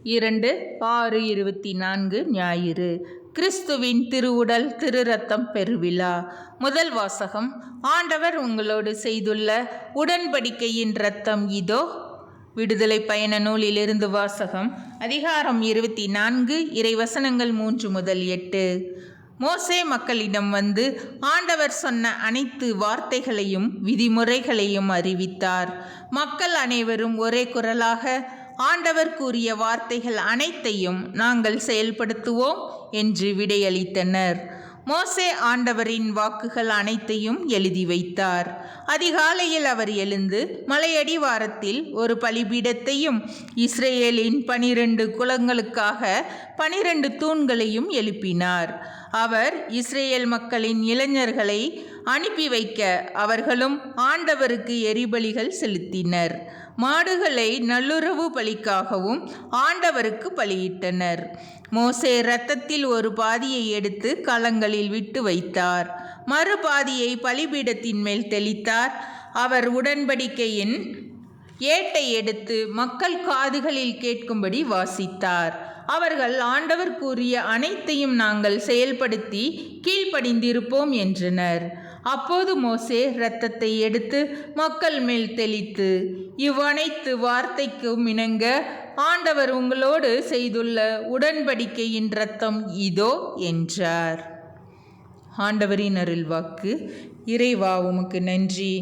2/6/24 ஞாயிறு. கிறிஸ்துவின் திருவுடல் திரு ரத்தம் பெருவிழா. முதல் வாசகம். ஆண்டவர் உங்களோடு செய்துள்ள உடன்படிக்கையின் இரத்தம் இதோ. விடுதலை பயண நூலிலிருந்து வாசகம். அதிகாரம் 24, இறைவசனங்கள் 3 முதல் 8. மோசே மக்களிடம் வந்து ஆண்டவர் சொன்ன அனைத்து வார்த்தைகளையும் விதிமுறைகளையும் அறிவித்தார். மக்கள் அனைவரும் ஒரே குரலாக, ஆண்டவர் கூறிய வார்த்தைகள் அனைத்தையும் நாங்கள் செயல்படுத்துவோம் என்று விடையளித்தனர். மோசே ஆண்டவரின் வாக்குகள் அனைத்தையும் எழுதி வைத்தார். அதிகாலையில் அவர் எழுந்து மலையடிவாரத்தில் ஒரு பலிபீடத்தையும் இஸ்ரேலின் 12 குலங்களுக்காக 12 தூண்களையும் எழுப்பினார். அவர் இஸ்ரேல் மக்களின் இளைஞர்களை அனுப்பி வைக்க அவர்களும் ஆண்டவருக்கு எரிபலிகள் செலுத்தினர். மாடுகளை நல்லுறவு பலிக்காகவும் ஆண்டவருக்கு பலியிட்டனர். மோசே இரத்தத்தில் ஒரு பாதியை எடுத்து களங்களில் விட்டு வைத்தார். மறுபாதியை பலிபீடத்தின் மேல் தெளித்தார். அவர் உடன்படிக்கையின் ஏட்டை எடுத்து மக்கள் காதுகளில் கேட்கும்படி வாசித்தார். அவர்கள் ஆண்டவர் கூறிய அனைத்தையும் நாங்கள் செயல்படுத்தி கீழ்ப்படிந்திருப்போம் என்றனர். அப்போது மோசே இரத்தத்தை எடுத்து மக்கள் மேல் தெளித்து, இவ்வனைத்து வார்த்தைக்கும் இணங்க ஆண்டவர் உங்களோடு செய்துள்ள உடன்படிக்கையின் இரத்தம் இதோ என்றார். ஆண்டவரின் அருள்வாக்கு. இறைவா, உமக்கு நன்றி.